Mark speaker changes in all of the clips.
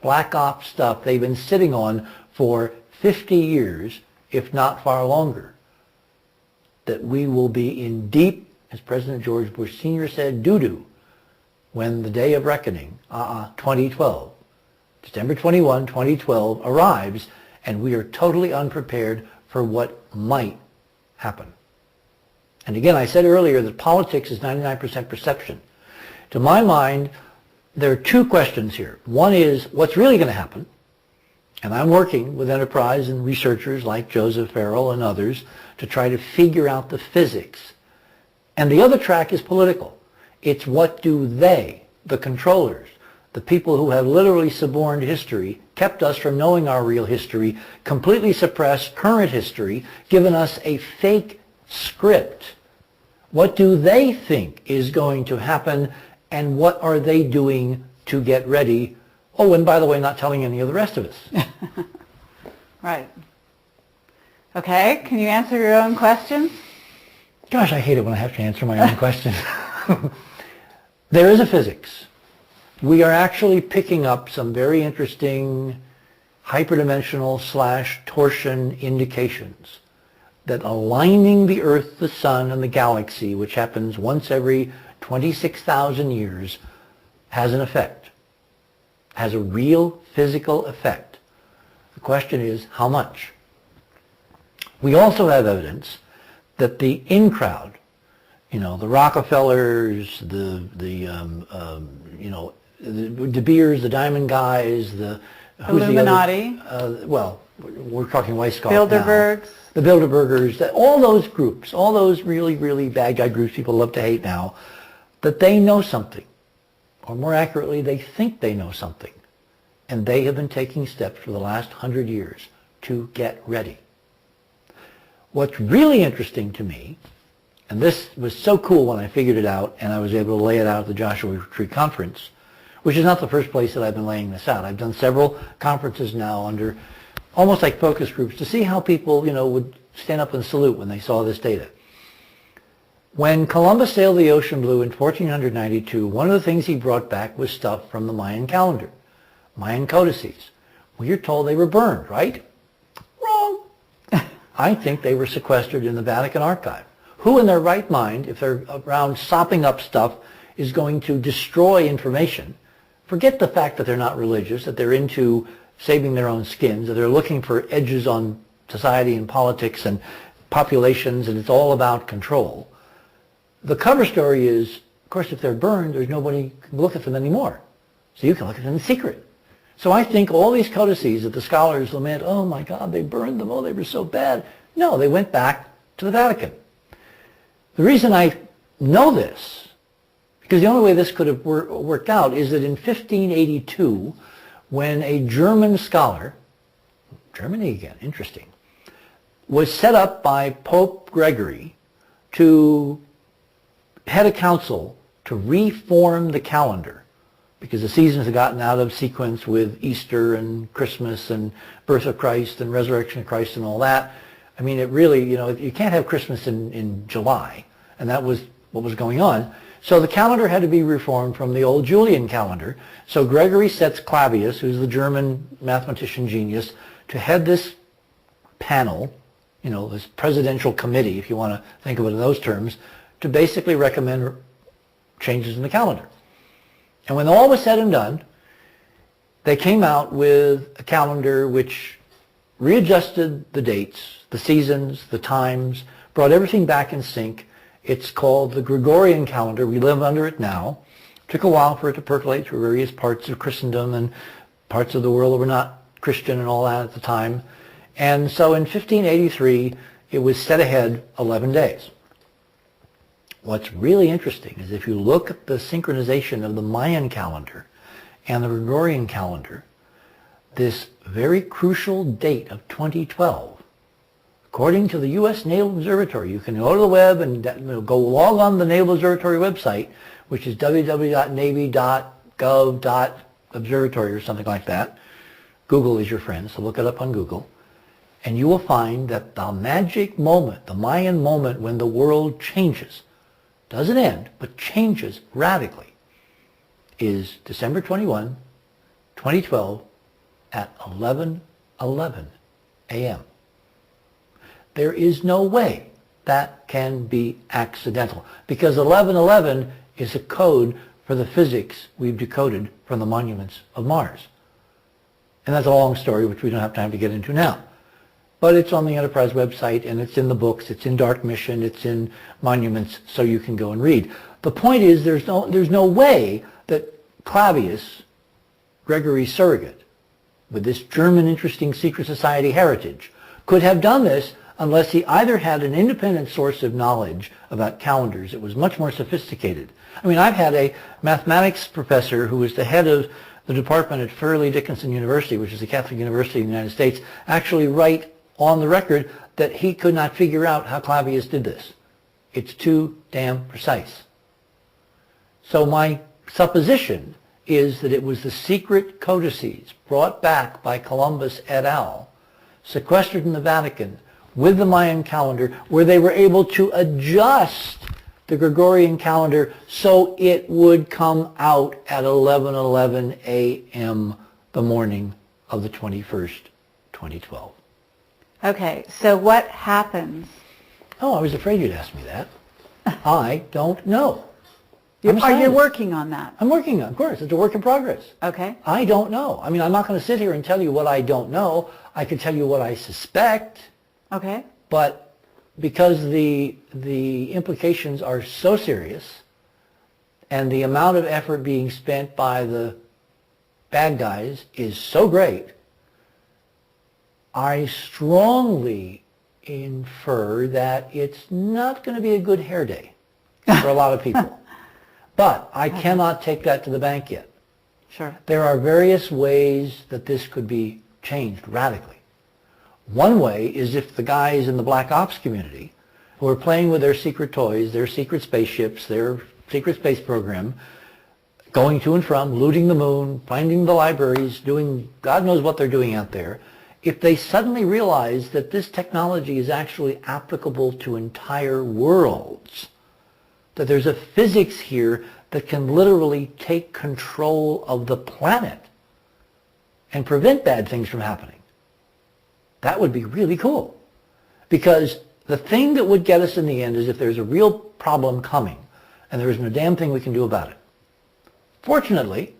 Speaker 1: black ops stuff they've been sitting on for 50 years, if not far longer, that we will be in deep, as President George Bush Sr. said, doo-doo, when the day of reckoning, 2012, December 21, 2012, arrives, and we are totally unprepared for what might happen. And again, I said earlier that politics is 99% perception. To my mind, there are two questions here. One is, what's really going to happen? And I'm working with enterprise and researchers like Joseph Farrell and others to try to figure out the physics. And the other track is political. It's what do they, the controllers, the people who have literally suborned history, kept us from knowing our real history, completely suppressed current history, given us a fake script. What do they think is going to happen, and what are they doing to get ready? Oh, and by the way, not telling any of the rest of us.
Speaker 2: Right. Okay, can you answer your own questions?
Speaker 1: Gosh, I hate it when I have to answer my own questions. There is a physics. We are actually picking up some very interesting hyperdimensional / torsion indications that aligning the Earth, the Sun, and the galaxy, which happens once every 26,000 years, has an effect, has a real physical effect. The question is, how much? We also have evidence that the in-crowd, you know, the Rockefellers, the De Beers, the Diamond Guys, the
Speaker 2: Illuminati.
Speaker 1: Well, we're talking Weishaupt
Speaker 2: Bilderbergs.
Speaker 1: now. The Bilderbergers, all those groups, all those really, really bad guy groups people love to hate now, that they know something. Or more accurately, they think they know something. And they have been taking steps for the last 100 years to get ready. What's really interesting to me, and this was so cool when I figured it out and I was able to lay it out at the Joshua Tree Conference, which is not the first place that I've been laying this out. I've done several conferences now under almost like focus groups to see how people, you know, would stand up and salute when they saw this data. When Columbus sailed the ocean blue in 1492, one of the things he brought back was stuff from the Mayan calendar, Mayan codices. Well, you're told they were burned, right? Wrong. I think they were sequestered in the Vatican archive. Who in their right mind, if they're around sopping up stuff, is going to destroy information? Forget the fact that they're not religious, that they're into saving their own skins, that they're looking for edges on society and politics and populations, and it's all about control. The cover story is, of course, if they're burned, there's nobody can look at them anymore. So you can look at them in secret. So I think all these codices that the scholars lament, oh my God, they burned them, oh, they were so bad. No, they went back to the Vatican. The reason I know this, because the only way this could have worked out is that in 1582, when a German scholar, Germany again, interesting, was set up by Pope Gregory to head a council to reform the calendar, because the seasons had gotten out of sequence with Easter and Christmas and birth of Christ and resurrection of Christ and all that. I mean, it really, you know, you can't have Christmas in July, and that was what was going on. So the calendar had to be reformed from the old Julian calendar. So Gregory sets Clavius, who's the German mathematician genius, to head this panel, you know, this presidential committee, if you want to think of it in those terms, to basically recommend changes in the calendar. And when all was said and done, they came out with a calendar which readjusted the dates, the seasons, the times, brought everything back in sync. It's called the Gregorian calendar. We live under it now. It took a while for it to percolate through various parts of Christendom and parts of the world that were not Christian and all that at the time. And so in 1583, it was set ahead 11 days. What's really interesting is if you look at the synchronization of the Mayan calendar and the Gregorian calendar, this very crucial date of 2012, according to the U.S. Naval Observatory, you can go to the web and go log on the Naval Observatory website, which is www.navy.gov.observatory or something like that. Google is your friend, so look it up on Google. And you will find that the magic moment, the Mayan moment when the world changes, doesn't end, but changes radically, is December 21, 2012, at 11:11 a.m. There is no way that can be accidental, because 11:11 is a code for the physics we've decoded from the monuments of Mars. And that's a long story which we don't have time to get into now. But it's on the Enterprise website, and it's in the books, it's in Dark Mission, it's in Monuments, so you can go and read. The point is there's no way that Clavius, Gregory's surrogate, with this German interesting secret society heritage, could have done this unless he either had an independent source of knowledge about calendars that was much more sophisticated. I mean, I've had a mathematics professor who was the head of the department at Fairleigh Dickinson University, which is a Catholic university in the United States, actually write on the record that he could not figure out how Clavius did this. It's too damn precise. So my supposition is that it was the secret codices brought back by Columbus et al., sequestered in the Vatican with the Mayan calendar, where they were able to adjust the Gregorian calendar so it would come out at 11:11 a.m. the morning of the 21st, 2012.
Speaker 2: Okay, so what happens?
Speaker 1: Oh, I was afraid you'd ask me that. I don't know.
Speaker 2: Are you working on that?
Speaker 1: I'm working on it, of course. It's a work in progress.
Speaker 2: Okay.
Speaker 1: I don't know. I mean, I'm not going to sit here and tell you what I don't know. I can tell you what I suspect.
Speaker 2: Okay.
Speaker 1: But because the implications are so serious and the amount of effort being spent by the bad guys is so great, I strongly infer that it's not going to be a good hair day for a lot of people. But I cannot take that to the bank yet.
Speaker 2: Sure.
Speaker 1: There are various ways that this could be changed radically. One way is if the guys in the black ops community who are playing with their secret toys, their secret spaceships, their secret space program, going to and from, looting the moon, finding the libraries, doing God knows what they're doing out there, if they suddenly realize that this technology is actually applicable to entire worlds, that there's a physics here that can literally take control of the planet and prevent bad things from happening, that would be really cool. Because the thing that would get us in the end is if there's a real problem coming and there isn't a damn thing we can do about it. Fortunately,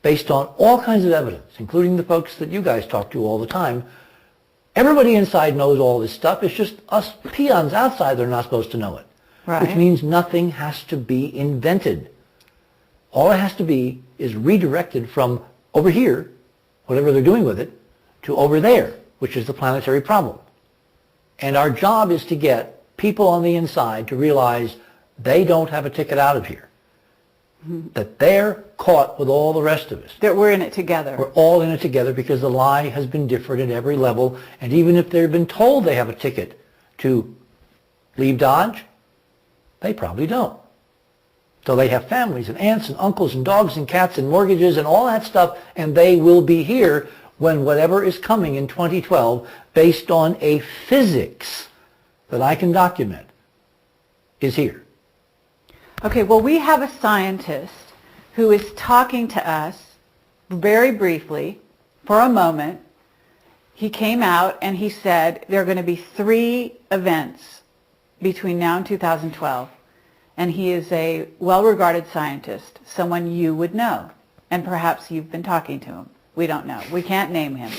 Speaker 1: based on all kinds of evidence, including the folks that you guys talk to all the time, everybody inside knows all this stuff. It's just us peons outside that are not supposed to know it.
Speaker 2: Right.
Speaker 1: Which means nothing has to be invented. All it has to be is redirected from over here, whatever they're doing with it, to over there, which is the planetary problem. And our job is to get people on the inside to realize they don't have a ticket out of here. That they're caught with all the rest of us.
Speaker 2: That we're in it together.
Speaker 1: We're all in it together because the lie has been different at every level. And even if they've been told they have a ticket to leave Dodge, they probably don't. So they have families and aunts and uncles and dogs and cats and mortgages and all that stuff, and they will be here when whatever is coming in 2012, based on a physics that I can document, is here.
Speaker 2: Okay, well, we have a scientist who is talking to us very briefly for a moment. He came out and he said there are going to be 3 events between now and 2012. And he is a well-regarded scientist, someone you would know. And perhaps you've been talking to him. We don't know. We can't name him.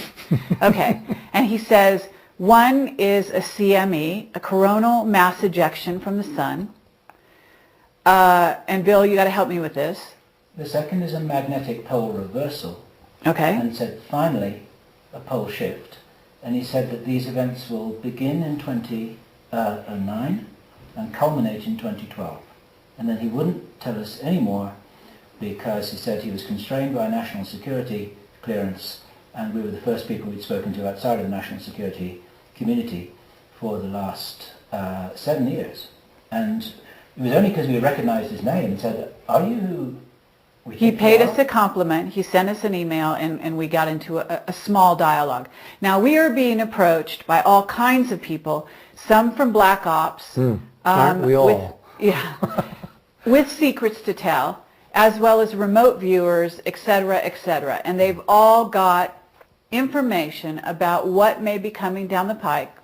Speaker 2: Okay. And he says, one is a CME, a coronal mass ejection from the sun. And Bill, you got to help me with this.
Speaker 3: The second is a magnetic pole reversal.
Speaker 2: Okay.
Speaker 3: And said, finally, a pole shift. And he said that these events will begin in 2009 and culminate in 2012. And then he wouldn't tell us any more because he said he was constrained by national security clearance, and we were the first people we'd spoken to outside of the national security community for the last 7 years. And it was only because we recognized his name and said, are you who we
Speaker 2: He
Speaker 3: think
Speaker 2: paid
Speaker 3: you
Speaker 2: us
Speaker 3: are?"
Speaker 2: a compliment. He sent us an email, and we got into a small dialogue. Now, we are being approached by all kinds of people, some from Black Ops.
Speaker 1: Aren't we all?
Speaker 2: With secrets to tell, as well as remote viewers, et cetera, et cetera. And they've all got information about what may be coming down the pike